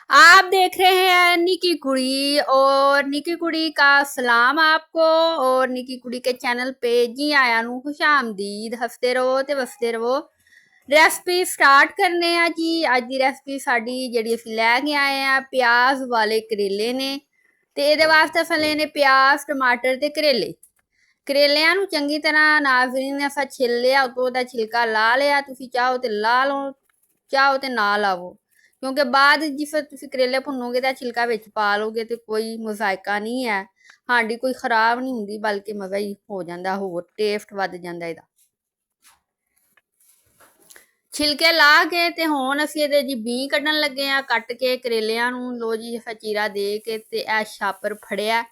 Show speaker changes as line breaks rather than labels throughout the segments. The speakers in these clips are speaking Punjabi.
आप देख रहे हैं निकी कुड़ी और निकी कुड़ी का सलाम आपको। और निकी कुड़ी के चैनल पे जी आया नू खुश आमदीद। हसते रहो ते वसते रहो। रेसिपी स्टार्ट करने आ जी। अज की रेसिपी साडी जिहड़ी असीं लैके आए हैं प्याज वाले करेले ने। ते इहदे वास्ते असां लेने प्याज टमाटर ते करेले। करेलिਆਂ ਨੂੰ ਚੰਗੀ ਤਰ੍ਹਾਂ ਨਾਜ਼ਰੀਨ ਅਸਾਂ ਛਿੱਲ ਲਿਆ, ਉਤੋਂ ਉਹਦਾ ਛਿਲਕਾ ਲਾ ਲਿਆ। ਤੁਸੀਂ ਚਾਹੋ ਤੇ ਲਾ ਲਓ, ਚਾਹੋ ਤੇ ਨਾ ਲਾਵੋ, ਕਿਉਂਕਿ ਬਾਅਦ ਜਿਸ ਤੁਸੀਂ ਕਰੇਲੇ ਭੁੰਨੋਗੇ ਤਾਂ ਛਿਲਕਾ ਵਿੱਚ ਪਾ ਲਓਗੇ ਤੇ ਕੋਈ ਮੁਜ਼ਾਇਕਾ ਨਹੀਂ ਹੈ। ਹਾਂਡੀ ਕੋਈ ਖਰਾਬ ਨਹੀਂ ਹੁੰਦੀ, ਬਲਕਿ ਮਜ਼ਾ ਹੀ ਹੋ ਜਾਂਦਾ, ਹੋਰ ਟੇਸਟ ਵੱਧ ਜਾਂਦਾ ਇਹਦਾ। ਛਿਲਕੇ ਲਾ ਕੇ ਤੇ ਹੁਣ ਅਸੀਂ ਇਹਦੇ ਜੀ ਬੀ ਕੱਢਣ ਲੱਗੇ ਆ। ਕੱਟ ਕੇ ਕਰੇਲਿਆਂ ਨੂੰ ਲੋ ਜੀ ਅਸਾਂ ਚੀਰਾ ਦੇ ਕੇ ਤੇ ਇਹ ਛਾਪਰ ਫੜਿਆ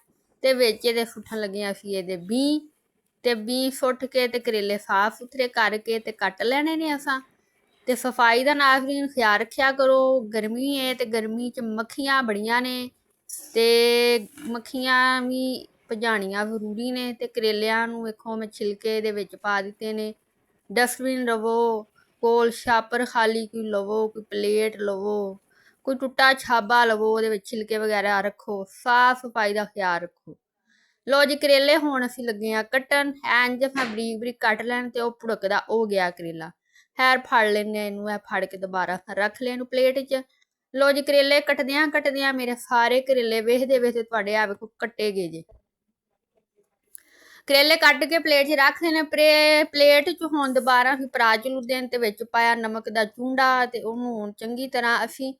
ਤੇ ਵਿੱਚ ਇਹਦੇ ਸੁੱਟਣ ਲੱਗੇ ਅਸੀਂ ਇਹਦੇ ਬੀ। ਤੇ ਬੀ ਸੁੱਟ ਕੇ ਤੇ ਕਰੇਲੇ ਸਾਫ ਸੁਥਰੇ ਕਰਕੇ ਤੇ ਕੱਟ ਲੈਣੇ ਨੇ ਅਸਾਂ। ਤੇ ਸਫਾਈ ਦਾ ਨਾਜ਼ਰੀਨ ਖਿਆਲ ਰੱਖਿਆ ਕਰੋ। ਗਰਮੀ ਹੈ ਤੇ ਗਰਮੀ 'ਚ ਮੱਖੀਆਂ ਬੜੀਆਂ ਨੇ ਤੇ ਮੱਖੀਆਂ ਵੀ ਭਜਾਣੀਆਂ ਜ਼ਰੂਰੀ ਨੇ। ਤੇ ਕਰੇਲਿਆਂ ਨੂੰ ਵੇਖੋ ਮੈਂ ਛਿਲਕੇ ਦੇ ਵਿੱਚ ਪਾ ਦਿੱਤੇ ਨੇ। ਡਸਟਬਿਨ ਲਵੋ, ਕੋਲ ਛਾਪਰ ਖਾਲੀ ਕੋਈ ਲਵੋ, ਕੋਈ ਪਲੇਟ ਲਵੋ, ਕੋਈ ਟੁੱਟਾ ਛਾਬਾ ਲਵੋ, ਉਹਦੇ ਵਿੱਚ ਛਿਲਕੇ ਵਗੈਰਾ ਰੱਖੋ। ਸਾਫ ਸਫਾਈ ਦਾ ਖਿਆਲ ਰੱਖੋ। ਲੋ ਜੀ ਕਰੇਲੇ ਹੁਣ ਅਸੀਂ ਲੱਗੇ ਆ ਕੱਟਣ। ਇੰਜ ਮੈਂ ਬਰੀਕ ਬਰੀਕ ਕੱਟ ਲੈਣ ਤੇ ਉਹ ਭੁੜਕਦਾ ਹੋ ਗਿਆ ਕਰੇਲਾ। ਖੈਰ ਫੜ ਲੈਂਦੇ ਆ ਇਹਨੂੰ, ਇਹ ਫੜ ਕੇ ਦੁਬਾਰਾ ਰੱਖ ਲਿਆ ਇਹਨੂੰ ਪਲੇਟ 'ਚ। ਲੋ ਜੀ ਕਰੇਲੇ ਕੱਟਦਿਆਂ ਮੇਰੇ ਸਾਰੇ ਕਰੇਲੇ ਵੇਖਦੇ ਵੇਖਦੇ ਤੁਹਾਡੇ ਆ ਵੇਖੋ ਕੱਟੇ ਗਏ ਜੇ। ਕਰੇਲੇ ਕੱਟ ਕੇ ਪਲੇਟ 'ਚ ਰੱਖ ਦੇਣੇ। ਪਲੇਟ 'ਚ ਹੁਣ ਦੁਬਾਰਾ ਅਸੀਂ ਪਰਾਤ ਲੁੱਦਣ ਤੇ ਵਿੱਚ ਪਾਇਆ ਨਮਕ ਦਾ ਚੂੰਡਾ ਤੇ ਉਹਨੂੰ ਹੁਣ ਚੰਗੀ ਤਰ੍ਹਾਂ ਅਸੀਂ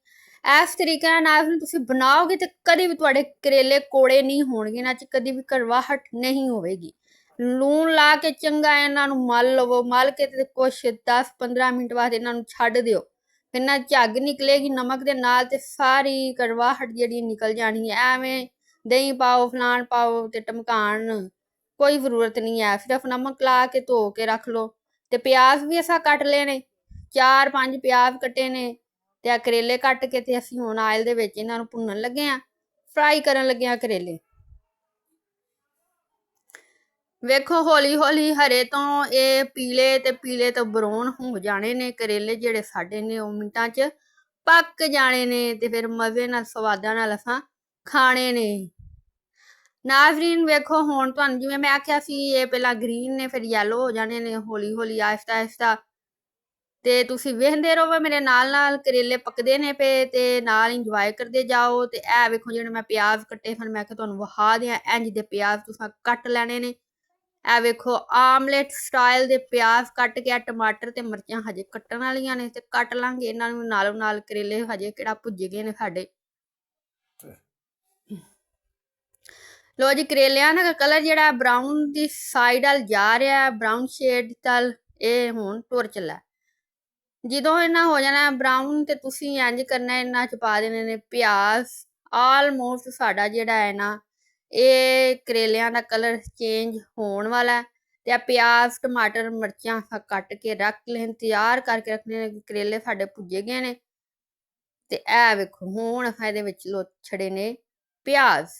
ਇਸ ਤਰੀਕੇ ਨਾਲ ਤੁਸੀਂ ਬਣਾਓਗੇ ਤੇ ਕਦੀ ਵੀ ਤੁਹਾਡੇ ਕਰੇਲੇ ਕੋੜੇ ਨਹੀਂ ਹੋਣਗੇ, ਇਹਨਾਂ 'ਚ ਕਦੀ ਵੀ ਕੜਵਾਹਟ ਨਹੀਂ ਹੋਵੇਗੀ। ਲੂਣ ਲਾ ਕੇ ਚੰਗਾ ਇਹਨਾਂ ਨੂੰ ਮਲ ਲਵੋ। ਮਲ ਕੇ ਤੇ ਕੁਛ 10-15 ਮਿੰਟ ਬਾਅਦ ਇਹਨਾਂ ਨੂੰ ਛੱਡ ਦਿਓ। ਫਿਰ ਨਾ ਝੱਗ ਨਿਕਲੇਗੀ ਨਮਕ ਦੇ ਨਾਲ ਤੇ ਸਾਰੀ ਕੜਵਾਹਟ ਜਿਹੜੀ ਨਿਕਲ ਜਾਣੀ ਹੈ। ਐਵੇਂ ਦਹੀਂ ਪਾਓ, ਫਲਾਣ ਪਾਓ ਤੇ ਟਮਕਾਣ ਕੋਈ ਜ਼ਰੂਰਤ ਨਹੀਂ ਹੈ। ਸਿਰਫ ਨਮਕ ਲਾ ਕੇ ਧੋ ਕੇ ਰੱਖ ਲਓ। ਤੇ ਪਿਆਜ਼ ਵੀ ਅਸਾਂ ਕੱਟ ਲਏ ਨੇ, 4-5 ਪਿਆਜ਼ ਕੱਟੇ ਨੇ। ਤੇ ਆ ਕਰੇਲੇ ਕੱਟ ਕੇ ਤੇ ਅਸੀਂ ਹੁਣ ਆਇਲ ਦੇ ਵਿੱਚ ਇਹਨਾਂ ਨੂੰ ਭੁੰਨਣ ਲੱਗੇ ਆ, ਫਰਾਈ ਕਰਨ ਲੱਗੇ ਆ ਕਰੇਲੇ। ਵੇਖੋ ਹੌਲੀ ਹੌਲੀ ਹਰੇ ਤੋਂ ਇਹ ਪੀਲੇ ਤੇ ਪੀਲੇ ਤੋਂ ਬਰਾਊਨ ਹੋ ਜਾਣੇ ਨੇ ਕਰੇਲੇ ਜਿਹੜੇ ਸਾਡੇ ਨੇ, ਉਹ ਮਿੰਟਾਂ 'ਚ ਪੱਕ ਜਾਣੇ ਨੇ ਤੇ ਫਿਰ ਮਜ਼ੇ ਨਾਲ ਸਵਾਦਾਂ ਨਾਲ ਅਸਾਂ ਖਾਣੇ ਨੇ। ਨਾਜ਼ਰੀਨ ਵੇਖੋ ਹੁਣ ਤੁਹਾਨੂੰ ਜਿਵੇਂ ਮੈਂ ਆਖਿਆ ਸੀ ਇਹ ਪਹਿਲਾਂ ਗ੍ਰੀਨ ਨੇ ਫਿਰ ਯੈਲੋ ਹੋ ਜਾਣੇ ਨੇ ਹੌਲੀ ਹੌਲੀ ਆਹਿਸਤਾ ਆਹਿਸਤਾ। ਤੇ ਤੁਸੀਂ ਵੇਖਦੇ ਰਹੋ ਮੇਰੇ ਨਾਲ ਨਾਲ ਕਰੇਲੇ ਪੱਕਦੇ ਨੇ ਪਏ ਤੇ ਨਾਲ ਇੰਜੋਏ ਕਰਦੇ ਜਾਓ। ਤੇ ਇਹ ਵੇਖੋ ਜਿਹੜੇ ਮੈਂ ਪਿਆਜ਼ ਕੱਟੇ ਫਿਰ ਮੈਂ ਕਿਹਾ ਤੁਹਾਨੂੰ ਵਿਖਾ ਦਿਆਂ। ਇੰਜ ਦੇ ਪਿਆਜ਼ ਤੁਸੀਂ ਕੱਟ ਲੈਣੇ ਨੇ। ਇਹ ਵੇਖੋ ਆਮਲੇਟ ਸਟਾਈਲ ਦੇ ਪਿਆਜ਼ ਕੱਟ ਕੇ, ਟਮਾਟਰ ਤੇ ਮਿਰਚਾਂ ਹਜੇ ਕੱਟਣ ਵਾਲੀਆਂ ਨੇ ਤੇ ਕੱਟ ਲਾਂਗੇ ਇਹਨਾਂ ਨੂੰ ਨਾਲੋਂ ਨਾਲ। ਕਰੇਲੇ ਹਜੇ ਕਿਹੜਾ ਭੁੱਜ ਗਏ ਨੇ ਸਾਡੇ। ਲੋ ਜੀ ਕਰੇਲਿਆਂ ਦਾ ਕਲਰ ਜਿਹੜਾ ਬਰਾਊਨ ਦੀ ਸਾਈਡ ਵੱਲ ਜਾ ਰਿਹਾ, ਬਰਾਊਨ ਸ਼ੇਡ ਵੱਲ, ਇਹ ਹੁਣ ਤੁਰ ਚੱਲਾ। ਜਦੋਂ ਇਹਨਾਂ ਹੋ ਜਾਣਾ ਬਰਾਊਨ ਤੇ ਤੁਸੀਂ ਇੰਜ ਕਰਨਾ ਇਹਨਾਂ 'ਚ ਪਾ ਦੇਣੇ ਨੇ ਪਿਆਜ਼। ਆਲਮੋਸਟ ਸਾਡਾ ਜਿਹੜਾ ਹੈ ਨਾ ਇਹ ਕਰੇਲਿਆਂ ਦਾ ਕਲਰ ਚੇਂਜ ਹੋਣ ਵਾਲਾ। ਤੇ ਆ ਪਿਆਜ਼ ਟਮਾਟਰ ਮਿਰਚਾਂ ਕੱਟ ਕੇ ਰੱਖ ਲੈਣ, ਤਿਆਰ ਕਰਕੇ ਰੱਖਣੇ ਨੇ। ਕਰੇਲੇ ਸਾਡੇ ਭੁੱਜੇ ਗਏ ਨੇ ਤੇ ਇਹ ਵੇਖੋ ਹੁਣ ਇਹਦੇ ਵਿੱਚ ਲੋ ਛੜੇ ਨੇ ਪਿਆਜ਼।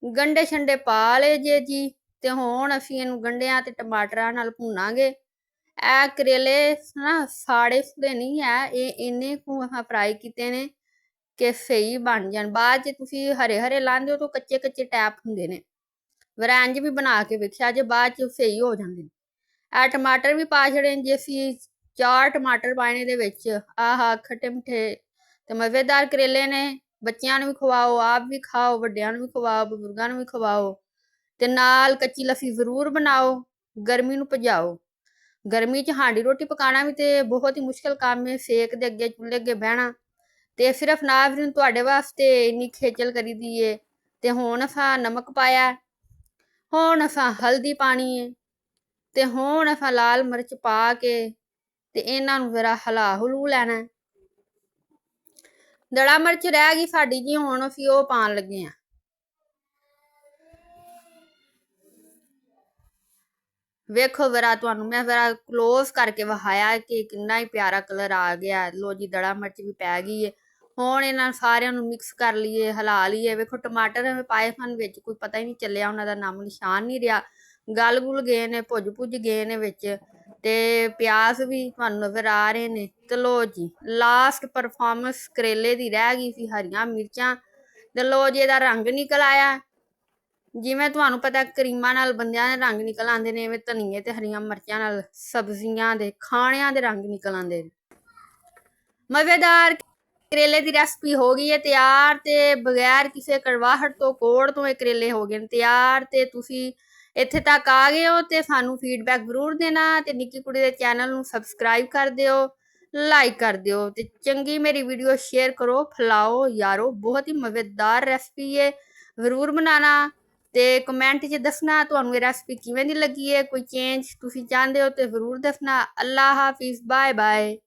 ਗੰਢੇ ਛੰਡੇ ਪਾ ਲਏ ਜੇ ਜੀ। ਤੇ ਹੁਣ ਅਸੀਂ ਇਹਨੂੰ ਗੰਢਿਆਂ ਤੇ ਟਮਾਟਰਾਂ ਨਾਲ ਭੁੰਨਾਂਗੇ। ਇਹ ਕਰੇਲੇ ਨਾ ਸਾੜੇ ਸੁੜੇ ਨਹੀਂ ਹੈ, ਇਹ ਇੰਨੇ ਕੁ ਫਰਾਈ ਕੀਤੇ ਨੇ ਕਿ ਸਹੀ ਬਣ ਜਾਣ। ਬਾਅਦ 'ਚ ਤੁਸੀਂ ਹਰੇ ਹਰੇ ਲਾਉਂਦੇ ਹੋ ਤਾਂ ਕੱਚੇ ਕੱਚੇ ਟੈਪ ਹੁੰਦੇ ਨੇ। ਵਰੰਜ ਵੀ ਬਣਾ ਕੇ ਵੇਖਿਆ ਜੇ, ਬਾਅਦ 'ਚ ਸਹੀ ਹੋ ਜਾਂਦੇ ਨੇ। ਇਹ ਟਮਾਟਰ ਵੀ ਪਾ ਛੜੇ ਜੇ ਅਸੀਂ 4 ਟਮਾਟਰ ਪਾਏ ਦੇ ਵਿੱਚ। ਆਹਾ ਖੱਟੇ ਮਿੱਠੇ ਤੇ ਮਜ਼ੇਦਾਰ ਕਰੇਲੇ ਨੇ। ਬੱਚਿਆਂ ਨੂੰ ਵੀ ਖਵਾਓ, ਆਪ ਵੀ ਖਾਓ, ਵੱਡਿਆਂ ਨੂੰ ਵੀ ਖਵਾਓ, ਬਜ਼ੁਰਗਾਂ ਨੂੰ ਵੀ ਖਵਾਓ। ਤੇ ਨਾਲ ਕੱਚੀ ਲੱਸੀ ਜ਼ਰੂਰ ਬਣਾਓ, ਗਰਮੀ ਨੂੰ ਭਜਾਓ। ਗਰਮੀ 'ਚ ਹਾਂਡੀ ਰੋਟੀ ਪਕਾਉਣਾ ਵੀ ਤੇ ਬਹੁਤ ਹੀ ਮੁਸ਼ਕਿਲ ਕੰਮ ਹੈ। ਸੇਕ ਦੇ ਅੱਗੇ ਚੁੱਲ੍ਹੇ ਅੱਗੇ ਬਹਿਣਾ ਤੇ ਸਿਰਫ ਨਾਜ਼ਰੀਨ ਤੁਹਾਡੇ ਵਾਸਤੇ ਇੰਨੀ ਖੇਚਲ ਕਰੀ ਦੀ ਏ। ਤੇ ਹੁਣ ਅਸਾਂ ਨਮਕ ਪਾਇਆ, ਹੁਣ ਅਸਾਂ ਹਲਦੀ ਪਾਣੀ ਹੈ ਤੇ ਹੁਣ ਅਸਾਂ ਲਾਲ ਮਿਰਚ ਪਾ ਕੇ ਤੇ ਇਹਨਾਂ ਨੂੰ ਜ਼ਰਾ ਹਿਲਾ ਹਲੂ ਲੈਣਾ। ਦੜਾ ਮਿਰਚ ਰਹਿ ਗਈ ਸਾਡੀ ਜੀ, ਹੁਣ ਅਸੀਂ ਉਹ ਪਾਉਣ ਲੱਗੇ ਆ। ਵੇਖੋ ਜ਼ਰਾ ਤੁਹਾਨੂੰ ਮੈਂ ਜ਼ਰਾ ਕਲੋਜ਼ ਕਰਕੇ ਵਿਖਾਇਆ ਕਿ ਕਿੰਨਾ ਹੀ ਪਿਆਰਾ ਕਲਰ ਆ ਗਿਆ। ਲੋ ਜੀ ਦੜਾ ਮਿਰਚ ਵੀ ਪੈ ਗਈ ਹੈ। ਹੁਣ ਇਹਨਾਂ ਸਾਰਿਆਂ ਨੂੰ ਮਿਕਸ ਕਰ ਲਈਏ, ਹਿਲਾ ਲਈਏ। ਵੇਖੋ ਟਮਾਟਰ ਪਾਏ ਹਨ ਵਿੱਚ, ਕੋਈ ਪਤਾ ਹੀ ਨਹੀਂ ਚੱਲਿਆ, ਉਹਨਾਂ ਦਾ ਨਾਮ ਨਿਸ਼ਾਨ ਨਹੀਂ ਰਿਹਾ। ਗਲ ਗੁਲ ਗਏ ਨੇ, ਭੁੱਜ ਭੁੱਜ ਗਏ ਨੇ ਵਿੱਚ। ਤੇ ਪਿਆਜ਼ ਵੀ ਤੁਹਾਨੂੰ ਨਜ਼ਰ ਆ ਰਹੇ ਨੇ। ਤੇ ਲੋ ਜੀ ਲਾਸਟ ਪਰਫਾਰਮੈਂਸ ਕਰੇਲੇ ਦੀ ਰਹਿ ਗਈ ਸੀ, ਹਰੀਆਂ ਮਿਰਚਾਂ। ਤੇ ਲੋ ਜੀ ਇਹਦਾ ਰੰਗ ਨਿਕਲ ਆਇਆ। ਜਿਵੇਂ ਤੁਹਾਨੂੰ ਪਤਾ ਕਰੀਮਾਂ ਨਾਲ ਬੰਦਿਆਂ ਦੇ ਰੰਗ ਨਿਕਲ ਆਉਂਦੇ ਨੇ, ਇਵੇਂ ਧਨੀਏ ਤੇ ਹਰੀਆਂ ਮਿਰਚਾਂ ਨਾਲ ਸਬਜ਼ੀਆਂ ਦੇ ਖਾਣਿਆਂ ਦੇ ਰੰਗ ਨਿਕਲ ਆਉਂਦੇ ਨੇ। ਮਜ਼ੇਦਾਰ ਕਰੇਲੇ ਦੀ ਰੈਸਪੀ ਹੋ ਗਈ ਹੈ ਤਿਆਰ, ਤੇ ਬਗੈਰ ਕਿਸੇ ਕੜਵਾਹਟ ਤੋਂ ਕੋੜ ਤੋਂ ਇਹ ਕਰੇਲੇ ਹੋ ਗਏ ਨੇ ਤਿਆਰ। ਤੇ ਤੁਸੀਂ ਇੱਥੇ ਤੱਕ ਆ ਗਏ ਹੋ ਤੇ ਸਾਨੂੰ ਫੀਡਬੈਕ ਜ਼ਰੂਰ ਦੇਣਾ, ਤੇ ਨਿੱਕੀ ਕੁੜੀ ਦੇ ਚੈਨਲ ਨੂੰ ਸਬਸਕ੍ਰਾਈਬ ਕਰ ਦਿਓ, ਲਾਈਕ ਕਰ ਦਿਓ, ਤੇ ਚੰਗੀ ਮੇਰੀ ਵੀਡੀਓ ਸ਼ੇਅਰ ਕਰੋ, ਫੈਲਾਓ ਯਾਰੋ। ਬਹੁਤ ਹੀ ਮਜ਼ੇਦਾਰ ਰੈਸਪੀ ਹੈ, ਜ਼ਰੂਰ ਬਣਾਉਣਾ ਤੇ ਕਮੈਂਟ 'ਚ ਦੱਸਣਾ ਤੁਹਾਨੂੰ ਇਹ ਰੈਸਪੀ ਕਿਵੇਂ ਦੀ ਲੱਗੀ ਹੈ। ਕੋਈ ਚੇਂਜ ਤੁਸੀਂ ਚਾਹੁੰਦੇ ਹੋ ਤੇ ਜ਼ਰੂਰ ਦੱਸਣਾ। ਅੱਲਾ ਹਾਫਿਜ਼, ਬਾਏ ਬਾਏ।